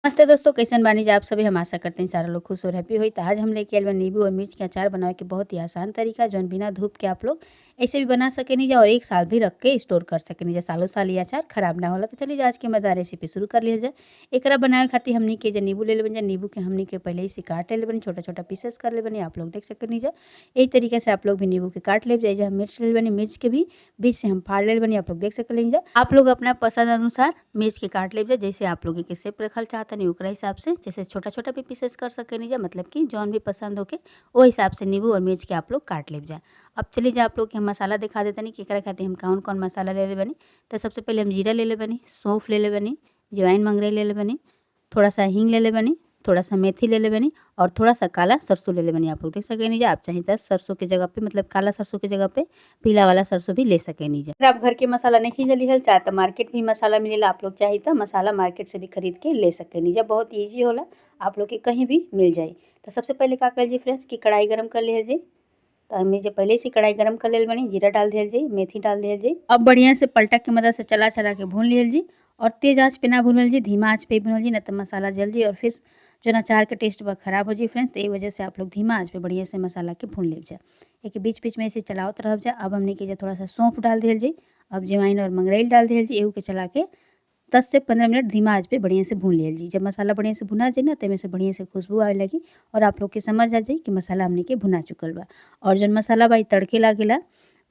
नमस्ते दोस्तों, कैसन बानी जा आप सभी। हम आशा करते हैं सारा लोग खुश और हैप्पी होई। तो आज हम लेके आइल बा नींबू और मिर्च के अचार बनावे के बहुत ही आसान तरीका, जौन बिना धूप के आप लोग ऐसे भी बना सकेनी जा और 1 साल भी रख के स्टोर कर सकेनी जा। सालों साल ये अचार खराब ना होला। तो चलिए आज के मजेदार रेसिपी शुरू कर लिया जाए। एकरा बनावे खातिर हमनी के जे नींबू ले लेबनी जा, नींबू के हमनी के पहले ही से काट ले बनी, छोटा-छोटा पीसेस कर ले बनी, आप लोग देख सकेनी जा। यही तरीके से आप लोग भी नींबू के काट लेब जा। मिर्च ले बनी, मिर्च के भी बीच से हम फाड़ ले बनी, आप लोग देख सकेनी जा। आप लोग अपना पसंद अनुसार मिर्च के काट लेब जा, जैसे आप लोग के शेप रखल चाहतनी ओकरा हिसाब से, जैसे छोटा-छोटा भी पीसेस कर सकेनी जा, मतलब कि जौन भी पसंद होके ओ हिसाब से नींबू और मिर्च के आप लोग काट लेब जा। अब चलिए जा आप लोग के हम मसाला दिखा देतनी कि एकरा खातिर हम कौन-कौन मसाला ले ले बनी। तो सबसे पहले हम जीरा ले ले बनी, सौंफ ले ले बनी, अजवाइन मंगरैल ले ले बनी, थोड़ा-सा हींग ले ले बनी, थोड़ा-सा मेथी ले ले बनी और थोड़ा-सा काला सरसों ले ले बनी। आप लोग देख सकेनी जा। आप चाहे तो सरसों की जगह पे, मतलब काला सरसों की जगह पे पीला वाला सरसों भी ले सकेनी जा। अगर आप घर के मसाला नहीं खरीदली चाहे तो मार्केट भी मसाला मिलेला, आप लोग चाहे तो मसाला मार्केट से भी खरीद के ले सकेनी जा। बहुत ईजी होला, आप लोग के कहीं भी मिल जाई। तो सबसे पहले का कइल जी फ्रेंड्स कि कढ़ाई गरम कर लिहल जी। तो हमें जो पहले से कढ़ाई गरम कर लेल बनी, जीरा डाल दिहल जी, मेथी डाल दिहल जी। अब बढ़िया से पलटा की मदद से चला-चला के भून लिहल जी और तेज आँच पे ना भूनल जी, धीमा आँच पे ही भूनल जी, नहीं तो मसाला जल जी और फिर जो ना अचार के टेस्ट बा खराब हो जी फ्रेंड्स। तो ये वजह से आप लोग धीमा आँच पे बढ़िया से मसाला के भून लेब जा। एक बीच-बीच में ऐसे चलावत रहब जा। अब हमने के जे थोड़ा-सा सौंफ डाल दिहल जी, अब अजवाइन और मंगरैल डाल दिहल जी, एहू के चला के 10 से 15 मिनट धीमा आँच पे बढ़िया से भून लिहल जी। जब मसाला बढ़िया से भुना जाई ना, तो एमे से बढ़िया से खुशबू आवे लगी और आप लोग के समझ आ जाई कि मसाला हमने के भुना चुकल बा। और जौन मसाला बा ई तड़के लागेला,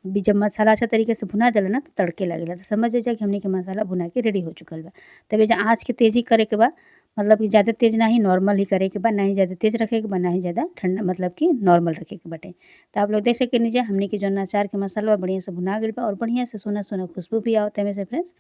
जब मसाला अच्छा तरीके से भुना जाला ना तो तड़के लागेला। तो समझ जाइए कि हमने के मसाला भुना के रेडी हो चुकल बा। तब एजा आँच के तेज़ी करे के बा, मतलब कि ज़्यादा तेज़ नाही, नॉर्मल ही करे के बा, ना ही ज़्यादा तेज़ रखे के बा, ना ही ज़्यादा ठंडा, मतलब कि नॉर्मल रखे के बाटे। तो आप लोग देख सकेनी जा हमने के जौन अचार के मसाला बा बढ़िया से भुना गइल बा और बढ़िया से सोना-सोना खुशबू भी आवता एमे से फ्रेंड्स।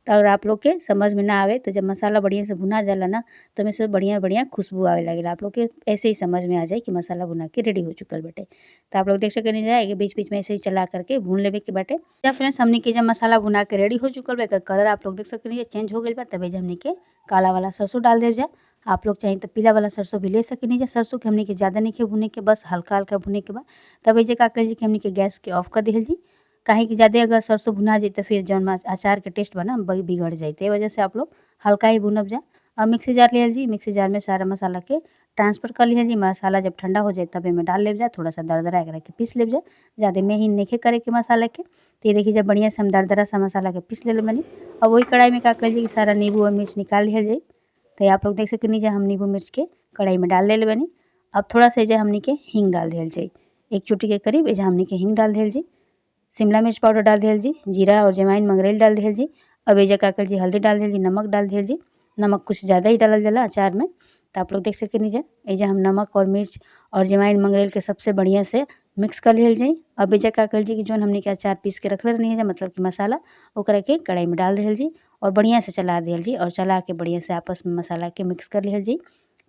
तो अगर आप लोग के समझ में ना आवे तो जब मसाला बढ़िया से भुना जाला ना, तो एमे से बढ़िया-बढ़िया खुशबू आवे लागेला। आप लोग के ऐसे ही समझ में आ जाई कि मसाला भुना के रेडी हो चुकल बाटे। तो आप लोग देख सकेनी जा एके बीच-बीच में ऐसे ही चला करके भून लेवे के बाटे। या फ्रेंड्स हमने के जब मसाला भुना के रेडी हो चुकल बा, एकर कलर आप लोग देख सकेनी जा चेंज हो गइल बा, तब एजा हमने के काला वाला सरसों डाल देब जा। आप लोग चाहे तो पीला वाला सरसों भी ले सकेनी जा। सरसों के हमने के ज़्यादा नइखे भुने के, बस हल्का-हल्का भुने के बा। तब एजा का कइल जी कि हमने के गैस के ऑफ कर दिहल जी। काहे कि ज़्यादा अगर सरसों भुना जाई तो फिर जौन अचार के टेस्ट बा ना बिगड़ जाई। तो ए वजह से आप लोग हल्का ही भुनब जा। अब मिक्सी जार लिहल जी, मिक्सी जार में सारा मसाला के ट्रांसफर कर लिहल जी। मसाला जब ठंडा हो जाए तब एमे डाल लेब जा, थोड़ा-सा दरदरा एकरा के पीस लेब जा। ज़्यादा महीन नइखे करे के मसाला के। तो ये देखिए जब बढ़िया से हम दरदरा सा मसाला के पीस लेले बानी। अब वही कढ़ाई में का कइल जी कि सारा नींबू और मिर्च निकाल लिहल जाई। तो आप लोग देख सकेनी जा हम नींबू मिर्च के कढ़ाई में डाल लेले बानी। अब थोड़ा-सा एजा हमनी के हींग डाल दिहल जाई। 1 चुटकी के करीब एजा हमनी के हींग डाल दिहल जी। शिमला मिर्च पाउडर डाल दिहल जी, जीरा और अजवाइन मंगरैल डाल दिहल जी। अब एजा का कइल जी हल्दी डाल दिहल जी, नमक डाल दिहल जी। नमक कुछ ज़्यादा ही डालल जाला अचार में। तो आप लोग देख सकेनी जा एजा हम नमक और मिर्च और अजवाइन मंगरैल के सबसे बढ़िया से मिक्स कर लिहल जाई। अब एजा का कइल जी कि जौन हमनी के अचार पीस के रखले रहनी जा, मतलब कि मसाला, ओकरा के कढ़ाई में डाल दिहल जी और बढ़िया से चला दिहल जी और चला के बढ़िया से आपस में मसाला के मिक्स कर लिहल जी।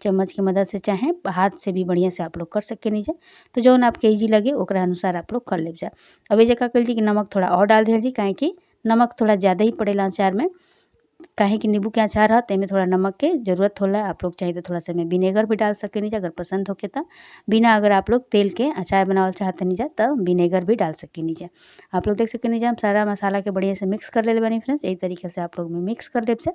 चम्मच की मदद से चाहे हाथ से भी बढ़िया से आप लोग कर सकेनी जा। तो जौन आपके ईज़ी लगे ओकरा अनुसार आप लोग कर लेब जा। अब एजा का कइल जी कि नमक थोड़ा और डाल दिहल जी, काहे कि नमक थोड़ा ज़्यादा ही पड़ेला अचार में। काहे कि नींबू के अचार ह त एमे थोड़ा नमक के ज़रूरत होला। आप लोग चाहे तो थोड़ा-सा एमे विनेगर भी डाल सकेनी जा अगर पसंद होखे त। बिना अगर आप लोग तेल के अचार बनावल चाहतनी जा त विनेगर भी डाल सकेनी जा। आप लोग देख सकेनी जा हम सारा मसाला के बढ़िया से मिक्स कर लेले बानी फ्रेंड्स। यही तरीके से आप लोग में मिक्स कर लेब जा।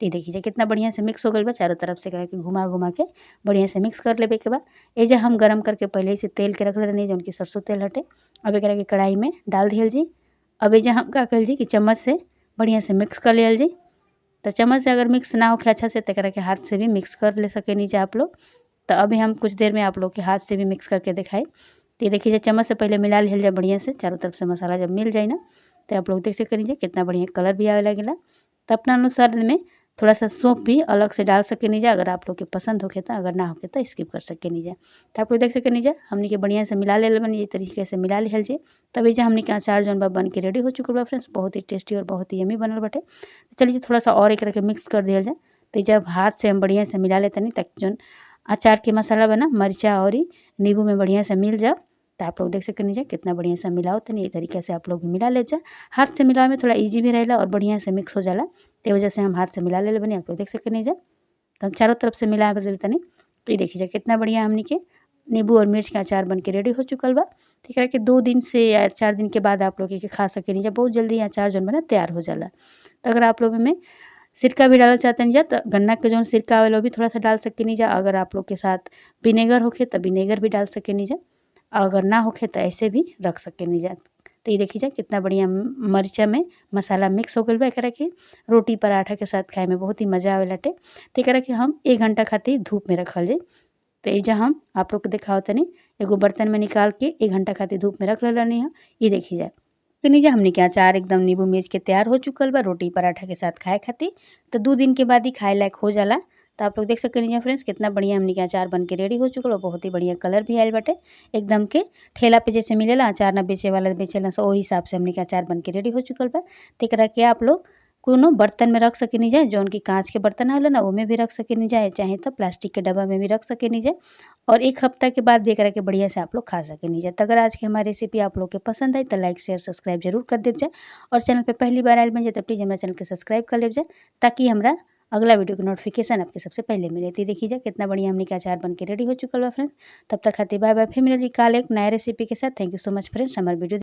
ये देखिए कितना बढ़िया से मिक्स हो गइल बा। चारों तरफ से एकरा के घुमा-घुमा के बढ़िया से मिक्स कर लेबे के बा। एजा हम गरम करके पहले ही से तेल के रखले रहनी जौन कि सरसों तेल हटे। अब एकरा के कढ़ाई में डाल दिहल जी। अब एजा हम का कइल जी कि चम्मच से बढ़िया से मिक्स कर लिहल जी। तो चम्मच से अगर मिक्स ना होखे अच्छा से तो एकरा के हाथ से भी मिक्स कर ले सकेनी जा आप लोग। तो अभी हम कुछ देर में आप लोग के हाथ से भी मिक्स करके दिखाई। तो ये देखिए चम्मच से पहले मिला लिहल जा बढ़िया से, चारों तरफ से मसाला जब मिल जाए ना, तो आप लोग देख सकेनी जा कितना बढ़िया कलर भी आवे लागेला। तो अपना अनुसार में थोड़ा-सा सौंफ भी अलग से डाल सकेनी जा अगर आप लोग के पसंद होखे त, अगर ना होखे त स्किप कर सकेनी जा। तो आप लोग देख सकेनी जा हमनी के बढ़िया से मिला लेले बानी। ये तरीके से मिला लिहल जी। तब एजा हमनी के अचार जौन बा बन के रेडी हो चुकल बा फ्रेंड्स। बहुत ही टेस्टी और बहुत ही यम्मी बनल बाटे। तो चलिए थोड़ा-सा और एकरा के मिक्स कर दिहल जाए। तो जब हाथ से हम बढ़िया से मिला लेतनी ताकि जौन अचार के मसाला बा ना मरिचा और नींबू में बढ़िया से मिल जाओ। तो आप लोग देख सकेनी जा कितना बढ़िया से मिलाओ तनी। ये तरीके से आप लोग भी मिला लेब जा। हाथ से मिलावे में थोड़ा ईज़ी भी रहेला और बढ़िया से मिक्स हो जाला। ते वजह से हम हाथ से मिला लेले बानी। आप लोग देख सकेनी जा। तो हम चारों तरफ से मिला देले तनी। तो ये देखिए जा कितना बढ़िया हमनी के नींबू और मिर्च के अचार बन के रेडी हो चुकल बा। तो एकरा के 2 दिन से या 4 दिन के बाद आप लोग एके खा सकेनी जा। बहुत जल्दी अचार जौन बा ना तैयार हो जाला। तो अगर आप लोग एमे सिरका भी डालल चाहतनी जा त गन्ना के जौन सिरका आवेला वो भी थोड़ा सा डाल सकेनी जा। अगर आप लोग के साथ विनेगर होखे त विनेगर भी डाल सकेनी जा, अगर ना होखे त ऐसे भी रख सकेनी जा। तो ये देखी जा कितना बढ़िया मरीचा में मसाला मिक्स हो गइल बा। एकरा के रोटी पराठा के साथ खाए में बहुत ही मज़ा आवेलाटे। तो एकरा के हम 1 घंटा खातिर धूप में रखल जाई। तो एइजा हम आप लोग के देखावतनी एगो बर्तन में निकाल के 1 घंटा खातिर धूप में रख लेलनी ह। ये देखी जा नीजा हमनी के अचार एकदम नींबू मिर्च के तैयार हो चुकल बा रोटी पराठा के साथ खाए खातिर। तो 2 दिन के बाद ही खाए लायक हो जाला। तो आप लोग देख सकेनी जा फ्रेंड्स कितना बढ़िया हमनी के अचार बन के रेडी हो चुकल बा। बहुत ही बढ़िया कलर भी आइल बाटे। एकदम के ठेला पे जैसे मिलेला अचार ना बेचे वाला बेचेला स ओही हिसाब से हमनी के अचार बन के रेडी हो चुकल बा। तो एकरा के आप लोग कोनो बर्तन में रख सकेनी जा, जौन की काँच के बर्तन आवेला ना ओमे भी रख सकेनी जा, चाहे तो प्लास्टिक के डब्बा में भी रख सकेनी जा। और 1 हफ्ता के बाद भी एकरा के बढ़िया से आप लोग खा सकेनी जा। तो अगर आज की हमारी रेसिपी आप लोग के पसंद आई तो लाइक शेयर सब्सक्राइब जरूर कर देव जा। और चैनल पे पहली बार आइल बन जाए तो प्लीज़ हमारे चैनल के सब्सक्राइब कर लेव जा, ताकि हमरा अगला वीडियो के नोटिफिकेशन आपके सबसे पहले मिले। तो देखिए जा कितना बढ़िया हमनी के अचार बन के रेडी हो चुकल बा फ्रेंड्स। तब तक खातिर बाय बाय। फिर मिलल जी काल एक नया रेसिपी के साथ। Thank you so much friends हमारे वीडियो